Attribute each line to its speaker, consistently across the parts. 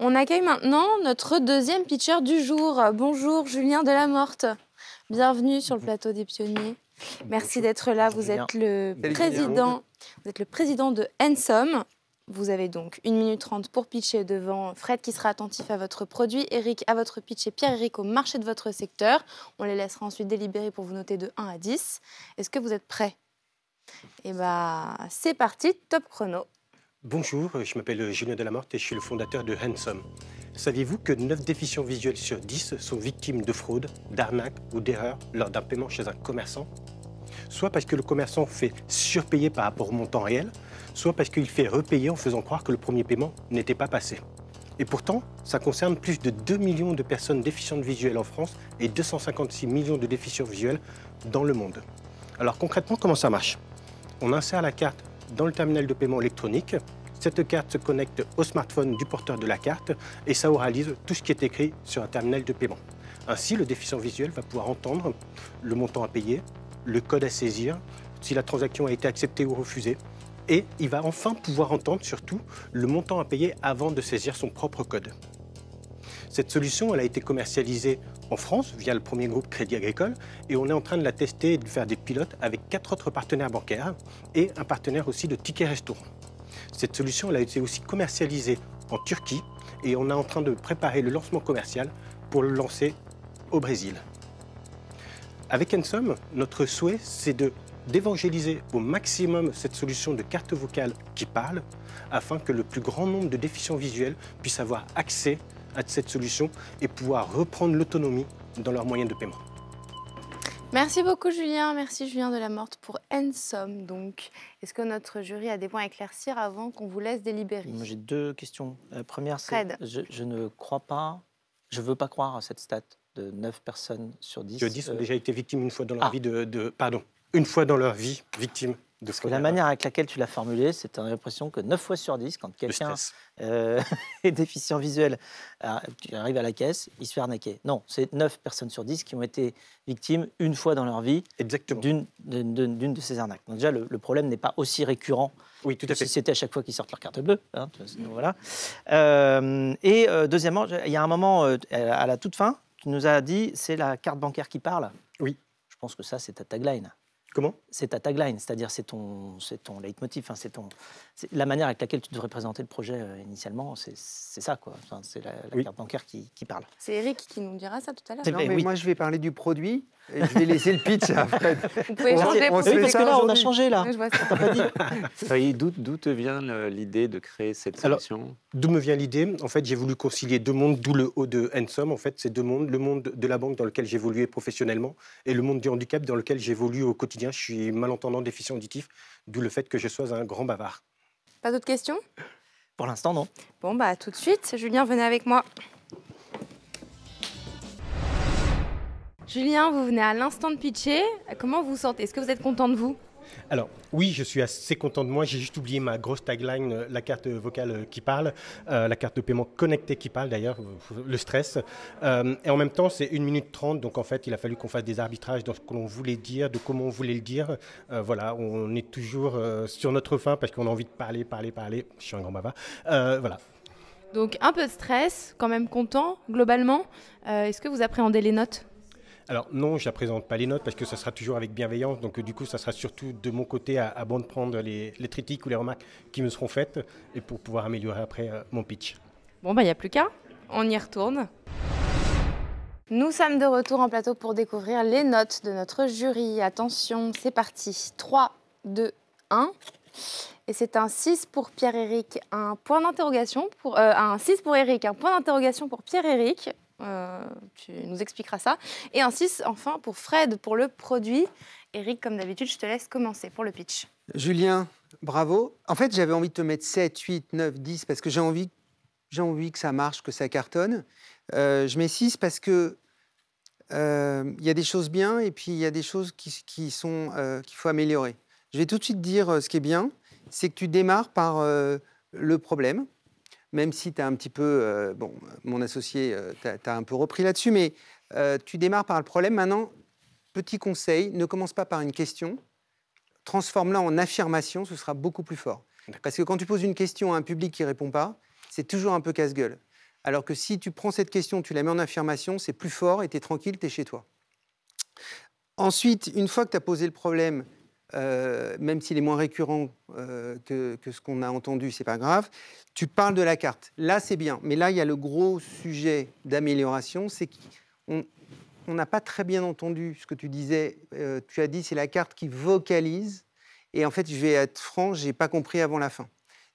Speaker 1: On accueille maintenant notre deuxième pitcher du jour. Bonjour Julien Delamorte. Bienvenue sur le plateau des pionniers. Merci d'être là. Vous êtes le président de Ensom. Vous avez donc 1 minute 30 pour pitcher devant Fred qui sera attentif à votre produit, Eric à votre pitch et Pierre-Éric au marché de votre secteur. On les laissera ensuite délibérer pour vous noter de 1 à 10. Est-ce que vous êtes prêts? Eh bien, c'est parti, top chrono.
Speaker 2: Bonjour, je m'appelle Julien Delamorte et je suis le fondateur de Ensom. Saviez-vous que 9 déficients visuels sur 10 sont victimes de fraude, d'arnaque ou d'erreur lors d'un paiement chez un commerçant? Soit parce que le commerçant fait surpayer par rapport au montant réel, soit parce qu'il fait repayer en faisant croire que le premier paiement n'était pas passé. Et pourtant, ça concerne plus de 2 millions de personnes déficientes visuelles en France et 256 millions de déficients visuels dans le monde. Alors concrètement, comment ça marche? On insère la carte dans le terminal de paiement électronique. Cette carte se connecte au smartphone du porteur de la carte et ça oralise tout ce qui est écrit sur un terminal de paiement. Ainsi, le déficient visuel va pouvoir entendre le montant à payer, le code à saisir, si la transaction a été acceptée ou refusée, et il va enfin pouvoir entendre surtout le montant à payer avant de saisir son propre code. Cette solution, elle a été commercialisée en France via le premier groupe Crédit Agricole et on est en train de la tester et de faire des pilotes avec 4 autres partenaires bancaires et un partenaire aussi de tickets restaurants. Cette solution, elle a été aussi commercialisée en Turquie et on est en train de préparer le lancement commercial pour le lancer au Brésil. Avec Ensom, notre souhait, c'est d'évangéliser au maximum cette solution de carte vocale qui parle afin que le plus grand nombre de déficients visuels puissent avoir accès à cette solution et pouvoir reprendre l'autonomie dans leurs moyens de paiement.
Speaker 1: Merci beaucoup Julien, merci Julien Delamorte pour Ensom. Donc, est-ce que notre jury a des points à éclaircir avant qu'on vous laisse délibérer?
Speaker 3: J'ai 2 questions. La première, c'est
Speaker 1: Fred.
Speaker 3: je ne crois pas, je ne veux pas croire à cette stat de 9 personnes sur 10.
Speaker 2: Sur 10 ont déjà été victimes une fois dans leur vie une fois dans leur vie victime de
Speaker 3: Parce que
Speaker 2: fraude.
Speaker 3: la manière avec laquelle tu l'as formulé, c'est l'impression que 9 fois sur 10, quand quelqu'un est déficient visuel, qui arrive à la caisse, il se fait arnaquer. Non, c'est 9 personnes sur 10 qui ont été victimes une fois dans leur vie d'une de ces arnaques. Donc déjà, le problème n'est pas aussi récurrent que si c'était à chaque fois qu'ils sortent leur carte bleue. Hein, voilà. Deuxièmement, il y a un moment, à la toute fin, tu nous as dit c'est la carte bancaire qui parle.
Speaker 2: Oui.
Speaker 3: Je pense que ça, c'est ta tagline.
Speaker 2: Comment?
Speaker 3: C'est ta tagline, c'est-à-dire c'est ton leitmotiv, hein, c'est la manière avec laquelle tu devrais présenter le projet initialement, c'est ça, quoi. Enfin, c'est la carte bancaire qui parle.
Speaker 1: C'est Eric qui nous dira ça tout à l'heure.
Speaker 4: Non, mais moi, je vais parler du produit et je vais laisser le pitch à Fred.
Speaker 1: Vous pouvez changer pour
Speaker 3: Oui, parce que là, on a changé, là.
Speaker 1: Oui, je vois ça.
Speaker 3: On t'a pas dit.
Speaker 5: D'où te vient l'idée de créer cette solution?
Speaker 2: D'où me vient l'idée? En fait, j'ai voulu concilier 2 mondes, d'où le haut de Ensom. En fait, c'est 2 mondes. Le monde de la banque dans lequel j'évoluais professionnellement et le monde du handicap dans lequel j'évolue au quotidien. Je suis malentendant, déficient auditif, d'où le fait que je sois un grand bavard.
Speaker 1: Pas d'autres questions?
Speaker 3: Pour l'instant, non.
Speaker 1: Bon, bah tout de suite. Julien, venez avec moi. Julien, vous venez à l'instant de pitcher. Comment vous vous sentez? Est-ce que vous êtes content de vous?
Speaker 2: Alors, oui, je suis assez content de moi. J'ai juste oublié ma grosse tagline, la carte vocale qui parle, la carte de paiement connectée qui parle d'ailleurs, le stress. Et en même temps, c'est 1 minute 30, donc en fait, il a fallu qu'on fasse des arbitrages dans ce que l'on voulait dire, de comment on voulait le dire. Voilà, on est toujours sur notre faim parce qu'on a envie de parler. Je suis un grand bavard. Voilà.
Speaker 1: Donc, un peu de stress, quand même content, globalement. Est-ce que vous appréhendez les notes?
Speaker 2: Alors non, je ne présente pas les notes parce que ça sera toujours avec bienveillance. Donc du coup, ça sera surtout de mon côté à bon de prendre les critiques ou les remarques qui me seront faites et pour pouvoir améliorer après mon pitch.
Speaker 1: Bon, bah il n'y a plus qu'à. On y retourne. Nous sommes de retour en plateau pour découvrir les notes de notre jury. Attention, c'est parti. 3, 2, 1. Et c'est un 6 pour Pierre-Éric, un point d'interrogation pour... un 6 pour Éric, un point d'interrogation pour Pierre-Éric. Tu nous expliqueras ça. Et un 6, enfin, pour Fred, pour le produit. Éric, comme d'habitude, je te laisse commencer pour le pitch.
Speaker 4: Julien, bravo. En fait, j'avais envie de te mettre 7, 8, 9, 10 parce que j'ai envie que ça marche, que ça cartonne. Je mets 6 parce que y a des choses bien et puis il y a des choses qu'il faut améliorer. Je vais tout de suite dire ce qui est bien, c'est que tu démarres par le problème. Même si tu as un petit peu... mon associé, tu as un peu repris là-dessus, mais tu démarres par le problème. Maintenant, petit conseil, ne commence pas par une question. Transforme-la en affirmation, ce sera beaucoup plus fort. Parce que quand tu poses une question à un public qui ne répond pas, c'est toujours un peu casse-gueule. Alors que si tu prends cette question, tu la mets en affirmation, c'est plus fort et tu es tranquille, tu es chez toi. Ensuite, une fois que tu as posé le problème, même s'il est moins récurrent que ce qu'on a entendu, c'est pas grave, tu parles de la carte. Là, c'est bien. Mais là, il y a le gros sujet d'amélioration, c'est qu'on n'a pas très bien entendu ce que tu disais. Tu as dit c'est la carte qui vocalise. Et en fait, je vais être franc, je n'ai pas compris avant la fin.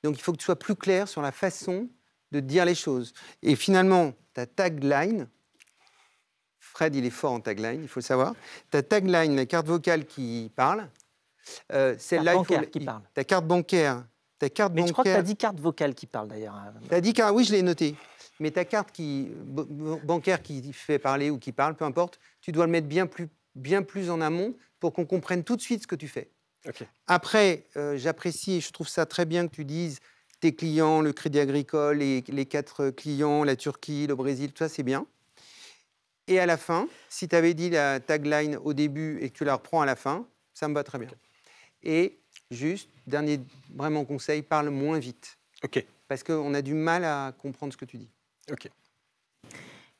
Speaker 4: Donc, il faut que tu sois plus clair sur la façon de dire les choses. Et finalement, ta tagline, Fred, il est fort en tagline, il faut le savoir. Ta tagline, la carte vocale qui parle, celle-là, il faut...
Speaker 3: qui parle.
Speaker 4: Ta carte bancaire.
Speaker 3: Mais je crois que tu as dit carte vocale qui parle, d'ailleurs.
Speaker 4: Tu as dit carte, oui, je l'ai noté. Mais ta carte bancaire qui fait parler ou qui parle, peu importe, tu dois le mettre bien plus en amont pour qu'on comprenne tout de suite ce que tu fais.
Speaker 2: Okay.
Speaker 4: Après, j'apprécie et je trouve ça très bien que tu dises tes clients, le Crédit Agricole, les 4 clients, la Turquie, le Brésil, tout ça, c'est bien. Et à la fin, si tu avais dit la tagline au début et que tu la reprends à la fin, ça me va très bien. Okay. Et juste, dernier vraiment conseil, parle moins vite.
Speaker 2: Okay.
Speaker 4: Parce qu'on a du mal à comprendre ce que tu dis.
Speaker 2: Okay.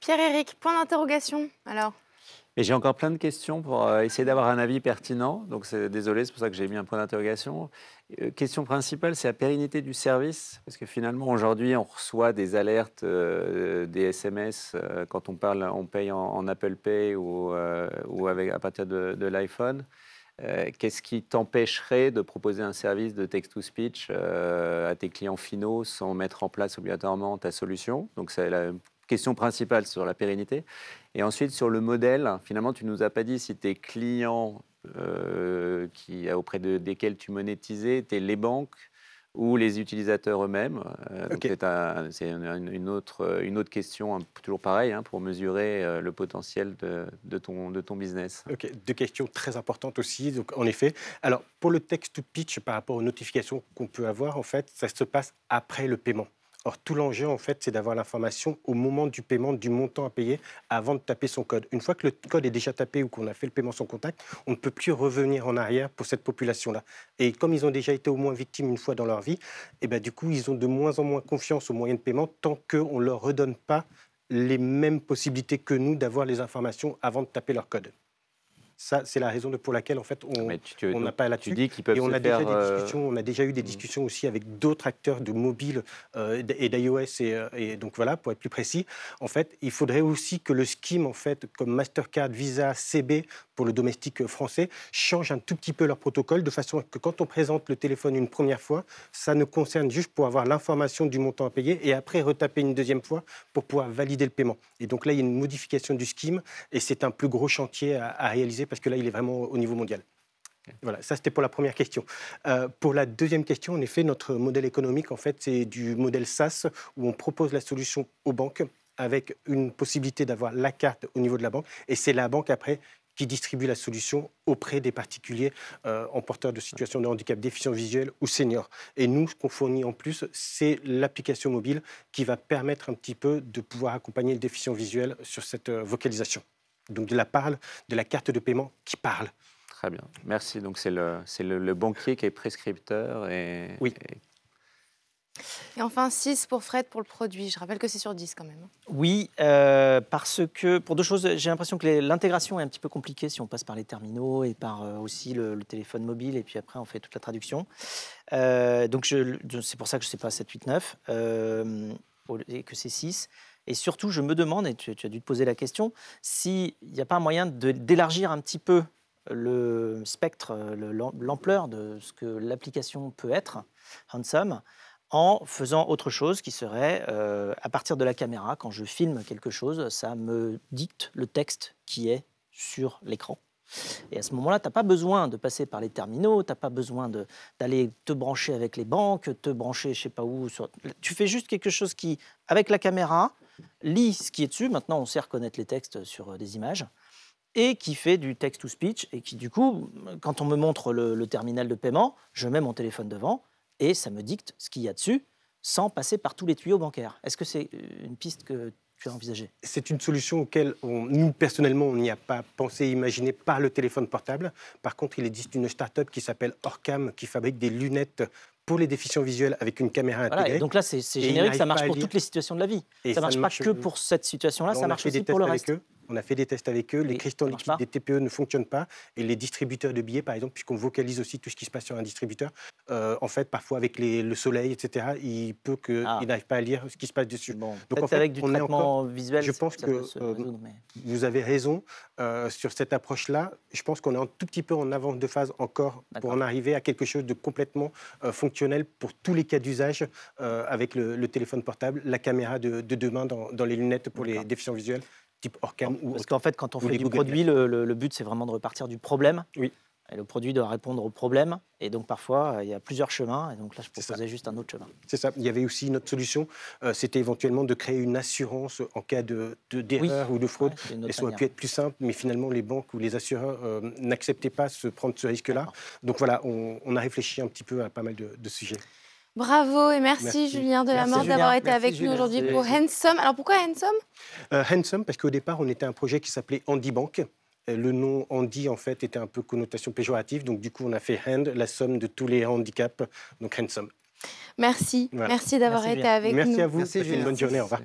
Speaker 1: Pierre-Éric, point d'interrogation, alors.
Speaker 5: Et j'ai encore plein de questions pour essayer d'avoir un avis pertinent. Donc, désolé, c'est pour ça que j'ai mis un point d'interrogation. Question principale, c'est la pérennité du service. Parce que finalement, aujourd'hui, on reçoit des alertes, des SMS quand on paye en Apple Pay ou à partir de l'iPhone. Qu'est-ce qui t'empêcherait de proposer un service de text-to-speech à tes clients finaux sans mettre en place obligatoirement ta solution? Donc, c'est la question principale sur la pérennité. Et ensuite, sur le modèle, finalement, tu ne nous as pas dit si tes clients auprès desquels tu monétisais étaient les banques ou les utilisateurs eux-mêmes. Okay. C'est une autre question, toujours pareil, pour mesurer le potentiel de ton business.
Speaker 2: Okay. 2 questions très importantes aussi, donc, en effet. Alors, pour le text-to-pitch, par rapport aux notifications qu'on peut avoir, en fait, ça se passe après le paiement. Or, tout l'enjeu, en fait, c'est d'avoir l'information au moment du paiement, du montant à payer, avant de taper son code. Une fois que le code est déjà tapé ou qu'on a fait le paiement sans contact, on ne peut plus revenir en arrière pour cette population-là. Et comme ils ont déjà été au moins victimes une fois dans leur vie, et ben, du coup, ils ont de moins en moins confiance aux moyens de paiement tant qu'on ne leur redonne pas les mêmes possibilités que nous d'avoir les informations avant de taper leur code. Ça, c'est la raison pour laquelle, en fait, on n'a pas là-dessus.
Speaker 5: Tu dis qu'ils peuvent
Speaker 2: on a déjà eu des discussions aussi avec d'autres acteurs de mobile et d'iOS. Et donc voilà, pour être plus précis, en fait, il faudrait aussi que le scheme, en fait, comme Mastercard, Visa, CB, pour le domestique français, change un tout petit peu leur protocole de façon que quand on présente le téléphone une première fois, ça ne concerne juste pour avoir l'information du montant à payer et après retaper une deuxième fois pour pouvoir valider le paiement. Et donc là, il y a une modification du scheme et c'est un plus gros chantier à réaliser parce que là, il est vraiment au niveau mondial. Voilà, ça c'était pour la première question. Pour la deuxième question, en effet, notre modèle économique, en fait, c'est du modèle SaaS où on propose la solution aux banques avec une possibilité d'avoir la carte au niveau de la banque et c'est la banque après qui distribue la solution auprès des particuliers en porteurs de situation de handicap, déficience visuelle ou seniors. Et nous, ce qu'on fournit en plus, c'est l'application mobile qui va permettre un petit peu de pouvoir accompagner le déficient visuel sur cette vocalisation. Donc de la carte de paiement qui parle.
Speaker 5: Très bien, merci. Donc c'est le banquier qui est prescripteur et...
Speaker 2: Oui.
Speaker 1: Et enfin, 6 pour Fred pour le produit. Je rappelle que c'est sur 10 quand même.
Speaker 3: Oui, parce que pour 2 choses, j'ai l'impression que l'intégration est un petit peu compliquée si on passe par les terminaux et par aussi le téléphone mobile et puis après on fait toute la traduction. Donc c'est pour ça que je ne sais pas 7, 8, 9 et que c'est 6. Et surtout, je me demande, et tu as dû te poser la question, s'il n'y a pas un moyen d'élargir un petit peu le spectre, l'ampleur de ce que l'application peut être, Handsome, en faisant autre chose qui serait, à partir de la caméra, quand je filme quelque chose, ça me dicte le texte qui est sur l'écran. Et à ce moment-là, tu n'as pas besoin de passer par les terminaux, tu n'as pas besoin d'aller te brancher avec les banques, te brancher je ne sais pas où. Tu fais juste quelque chose qui, avec la caméra, lit ce qui est dessus. Maintenant, on sait reconnaître les textes sur des images. Et qui fait du text-to-speech. Et qui, du coup, quand on me montre le terminal de paiement, je mets mon téléphone devant et ça me dicte ce qu'il y a dessus sans passer par tous les tuyaux bancaires. Est-ce que c'est une piste que tu as envisagée?
Speaker 2: C'est une solution auquel nous, personnellement, on n'y a pas pensé, imaginé par le téléphone portable. Par contre, il existe une start-up qui s'appelle Orcam, qui fabrique des lunettes pour les déficients visuels avec une caméra
Speaker 3: voilà,
Speaker 2: intégrée.
Speaker 3: et donc là, c'est générique, ça marche pour toutes les situations de la vie.
Speaker 2: Et
Speaker 3: ça ne marche pas que pour cette situation-là, ça marche aussi pour le reste.
Speaker 2: On a fait des tests avec eux, les cristaux liquides des TPE ne fonctionnent pas, et les distributeurs de billets, par exemple, puisqu'on vocalise aussi tout ce qui se passe sur un distributeur, en fait, parfois avec le soleil, etc., il peut qu'ils n'arrivent pas à lire ce qui se passe dessus.
Speaker 3: Bon, donc en fait, avec du traitement visuel,
Speaker 2: je pense que vous avez raison sur cette approche-là. Je pense qu'on est un tout petit peu en avance de phase encore pour en arriver à quelque chose de complètement fonctionnel pour tous les cas d'usage avec le téléphone portable, la caméra de demain dans les lunettes pour les déficients visuels.
Speaker 3: Parce qu'en fait, quand on fait du produit, le but, c'est vraiment de repartir du problème.
Speaker 2: Oui.
Speaker 3: Et le produit doit répondre au problème. Et donc, parfois, il y a plusieurs chemins. Et donc là, je proposais juste un autre chemin.
Speaker 2: C'est ça. Il y avait aussi une autre solution. C'était éventuellement de créer une assurance en cas d'erreur ou de fraude. Et ça aurait pu être plus simple. Mais finalement, les banques ou les assureurs n'acceptaient pas prendre ce risque-là. Donc voilà, on a réfléchi un petit peu à pas mal de sujets.
Speaker 1: Bravo et merci Julien Delamorte d'avoir été avec nous aujourd'hui pour Handsome. Alors pourquoi Handsome
Speaker 2: Handsome, parce qu'au départ, on était un projet qui s'appelait Handybank. Le nom Handy, en fait, était un peu connotation péjorative. Donc, du coup, on a fait Hand, la somme de tous les handicaps. Donc, Handsome.
Speaker 1: Merci. Voilà. Merci d'avoir été avec nous.
Speaker 2: Merci à vous. Merci, une bonne journée. Au revoir.